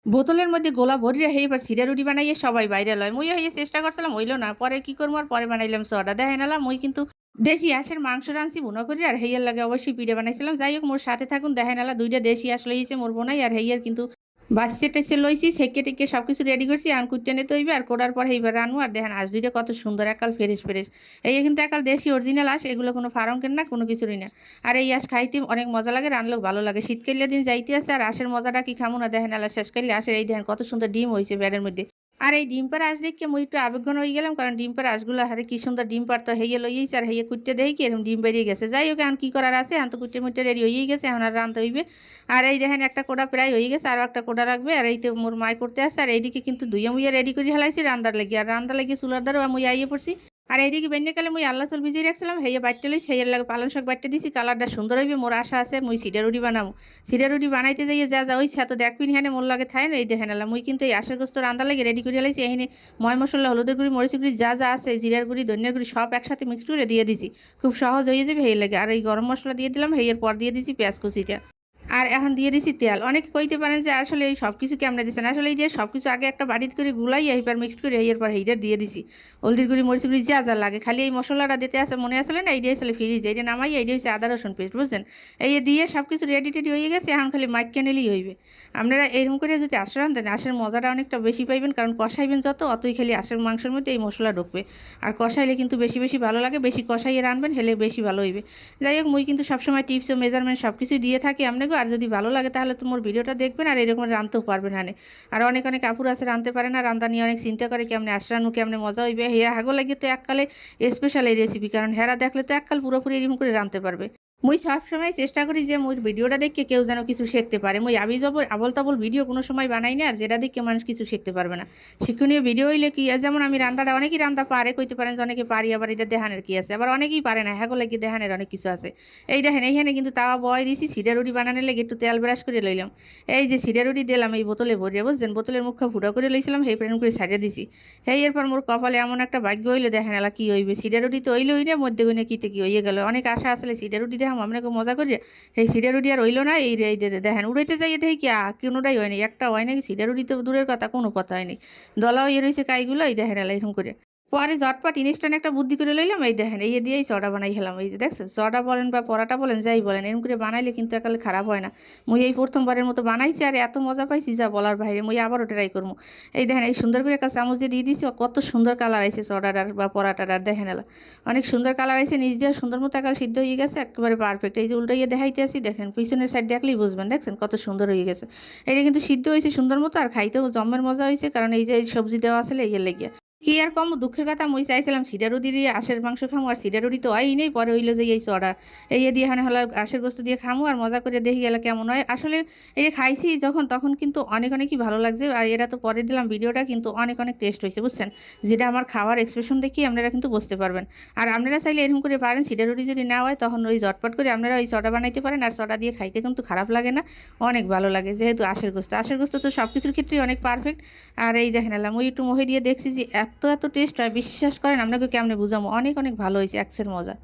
বোতলের মধ্যে গোলা ভরিয়া এবার সিডা রুটি বানাইয়া সবাই বাইরে লয়। মুইও চেষ্টা করছিলাম হইল না। পরে কি করবো আর পরে বানাইলাম সোডা। দেখেন এলা মুই কিন্তু দেশি হাঁসের মাংস রাঁধছি ভুনা কইরা আর হেইয়ার লাগে অবশ্যই পিঠা বানাইছিলাম। যাই হোক মোর সাথে থাকুন দেখেন এলা ২ টা দেশি হাঁস লইছে মোর বোনাই আর হেইয়ার কিন্তু বাচ্চা-টাচ্চা লইছি ছেঁকে-টেকে সবকিছু রেডি করছি। এখন কুইট্টা নিতে হইবে আর কোড়ার পরে এইবার রানবো। আর দেখেন হাঁস ২ টা কত সুন্দর একাল ফ্রেশ। এই কিন্তু একাল দেশি অরিজিনাল হাঁস, এগুলো কোনো ফার্মের না, কোনো কিছুরই না। আর এই হাঁস খাইতে অনেক মজা লাগে, রানলেও ভালো লাগে। শীতকালীয়া দিন যাইতে আছে আর হাঁসের মজাটা কি খামু না। দেখেন এলা শেষকালে হাঁসের এই দেখেন কত সুন্দর ডিম হইছে ব্যাডের মধ্যে। আর এই ডিম পাড়া হাঁস দেখে মুই একটু আবেগঘন হয়ে গেলাম, কারণ ডিম পাড়া হাঁসগুলো হারে কি সুন্দর ডিম পাড়তো। হেইয়া লইয়াইছে আর হেইয়া কুইট্টা দেই কি এরকম ডিম বেরিয়ে গেছে। যাই হোক এখন কি করার আছে, এখন তো কুইট্টে-মুইট্টে রেডি হয়েই গেছে, এখন আর রানতে হইবে। আর এই দেখেন একটা কোড়া প্রায় হয়ে গেছে, আরো একটা কোড়া রাখবে। আর এই তো মোর মায় করতে আসছে আর এইদিকে কিন্তু ধুইয়া মুইয়া রেডি করে হেলাইছি রান্দার লাগি। আর রান্দার লাগি চুলার দ্বারা মুই আইয়ে পড়ছি। আর এইদিকে বেন্যকালে মুই আল্লাহ চাল ভিজিয়ে রাখছিলাম, হেইয়া বাইট্টা লইছি, হেইয়ার লাগে পালং শাক বাইট্টা দিছি। কালারটা সুন্দর হইবে, মোর আশা আছে মুই সিডা রুটি বানাবো। সিডা রুটি বানাইতে যাইয়ে যা হইছে এত দেখবিন হ্যানে মোর লাগে থায় না। এই দেখেন এলা মুই কিন্তু এই আশের গোস্ত রান্দার লাগে রেডি করে হেলাইছি। এখানে ময় মসলা, হলুদের গুঁড়ি, মরিচের গুঁড়ি যা আছে, জিরার গুঁড়ি, ধনিয়ার গুঁড়ি সব একসাথে মিক্সড করে দিয়ে দিছি। খুব সহজ হয়ে যাবে হেই লাগে। আর এই গরম মসলা দিয়ে দিলাম, হেইয়ের পর দিয়ে দিছি পেঁয়াজ কুচিটা। আর এখন দিয়ে দিছি তেল। অনেকে কইতে পারেন যে আসলে এই সবকিছু কেমনে দিছেন। আসলে এই যে সবকিছু আগে একটা বাটিতে করে গুলাইয়া এবার মিক্সড করে এরপর এইটা দিয়ে দিছি। হলদির গুঁড়ি, মরিচের গুঁড়ি যা লাগে। খালি এই মসলাটা দিতে আছে মনে আসলে না, এইটাই আসলে ফ্রিজে। এইটা নামাইয়া এইটা হচ্ছে আদা রসুন পেস্ট, বুঝছেন? এই দিয়ে সবকিছু রেডি-টেডি হয়ে গেছে, এখন খালি মাইখা নিলেই হইবে। আপনারা এরকম করে যদি আঁশ রান্ধেন, আঁশের মজাটা অনেকটা বেশি পাইবেন, কারণ কষাইবেন যত অতই খালি আঁশের মাংসের মধ্যে এই মসলা ঢুকবে। আর কষাইলে কিন্তু বেশি ভালো লাগে, বেশি কষাইয়ে রানবেন হেলে বেশি ভালো হইবে। যাই হোক মুই কিন্তু সবসময় টিপস ও মেজারমেন্ট সবকিছুই দিয়ে থাকি আপনাকে। আর যদি ভালো লাগে তাহলে তো মোর ভিডিওটা দেখবেন আর এরকম রানতেও পারবেন হানে। আর অনেক আপুর আছে রানতে পারে না, রান্না নিয়ে অনেক চিন্তা করে কেমনে আশরানু কেমনে মজা হইবে। হেয়া হাগো লাগে তো এককালে স্পেশাল এই রেসিপি, কারণ হেরা দেখলে তো এককাল পুরোপুরি এরকম করে রানতে পারবে। মুই সবসময় চেষ্টা করি যে মোর ভিডিওটা দেখে কেউ যেন কিছু শিখতে পারে। মুই আবল তাবল ভিডিও কোনো সময় বানাই না, আর যেটা দেখে মানুষ কিছু শিখতে পারবে না। শিক্ষণীয় ভিডিও হইলে কি, যেমন আমি রান্নাটা অনেকেই রান্না পারে, কইতে পারেন যে অনেকে পারি, আবার এটা দেহানের কি আছে, আবার অনেকেই পারে না, হ্যাঁ লাগে দেহানের অনেক কিছু আছে। এই দেখেন এইখানে কিন্তু তাওয়া বয় দিছি, সিডা রুটি বানানোর লেগে একটু তেল ব্রাশ করে লইলাম। এই যে সিডা রুটি দিলাম এই বোতলে ভরিয়া, বুঝছেন? বোতলের মুখটা ফুটা করে লইছিলাম, সেই প্রেরণ করে ছাড়িয়ে দিছি। এরপর মোর কপালে এমন একটা ভাগ্য হইলো, দেখেন এলা কি হইবে। সিডা রুটি তো হইলোই না, মধ্যে গুনে কিতে কি হইয়ে গেল। অনেক আশা আসলে সিডা রুটি দেখাম আপনাকে মজা করি। এই সিডা রুটি আর হইলো না। এই দেখেন উড়াইতে যাইয়ে দেখি কি কোনোটাই হয়নি, একটা হয় নাকি। সিডা রুটি তো দূরের কথা, কোনো কথা হয়নি। দলা হয়ে রয়েছে কাইগুলো, এই দেখেন এলা এরকম করে। পরে ঝটপট ইনস্ট্যান্ট একটা বুদ্ধি করে লইলাম, এই দেখেন এই দিয়েই চড়া বানাই খেলাম। এই যে দেখছেন, চড়া বলেন বা পরাটা বলেন যাই বলেন, এরকম করে বানাইলে কিন্তু একালে খারাপ হয় না। মুই এই প্রথমবারের মতো বানাইছি আর এত মজা পাইছি যা বলার বাইরে। মুই আবারও ট্রাই করবো। এই দেখেন এই সুন্দর করে একটা চামচ দিয়ে দিয়েছি, কত সুন্দর কালার আইছে চড়াটার বা পরাটার। দেখেন এলা অনেক সুন্দর কালার আইছে, নিচ দিয়ে সুন্দর মতো একাল সিদ্ধ হয়ে গেছে, একেবারে পারফেক্ট। এই যে উল্টাইয়ে দেখাইতে আসি, দেখেন পিছনের সাইড দেখলেই বুঝবেন, দেখছেন কত সুন্দর হয়ে গেছে। এটা কিন্তু সিদ্ধ হয়েছে সুন্দর মতো, আর খাইতেও জম্মের মজা হয়েছে, কারণ এই যে সবজি দেওয়া আছে এর লেগে। কি আর কম দুঃখের কথা, মুই চাইছিলাম সিডা রুটি দিয়ে আঁশের মাংস খামু, আর সিডা রুটি তো হয়ই নেই। পরে হইলো যে এই চড়া এই দিয়ে এখানে হলো আঁশের গোস্ত দিয়ে খামু, আর মজা করে দেখি গেলে কেমন হয়। আসলে এই যে খাইছি যখন, তখন কিন্তু অনেকই ভালো লাগছে। আর এরা তো পরে দিলাম ভিডিওটা, কিন্তু অনেক টেস্ট হয়েছে, বুঝছেন? যেটা আমার খাওয়ার এক্সপ্রেশন দেখি আপনারা কিন্তু বুঝতে পারবেন। আর আপনারা চাইলে এরকম করে পারেন, সিডা রুটি যদি না হয় তখন ওই ঝটপট করে আপনারা ওই চড়া বানাইতে পারেন। আর চড়া দিয়ে খাইতে কিন্তু খারাপ লাগে না, অনেক ভালো লাগে। যেহেতু আঁশের গোস্ত তো সব কিছুর ক্ষেত্রেই অনেক পারফেক্ট। আর এই দেখেন এলাম ওই একটু মুখে দিয়ে দেখছি যে এত টেস্ট হয়, বিশ্বাস করেন আপনাকে কেমনে বুঝাবো। অনেক ভালো হয়েছে, এক্সের মজা।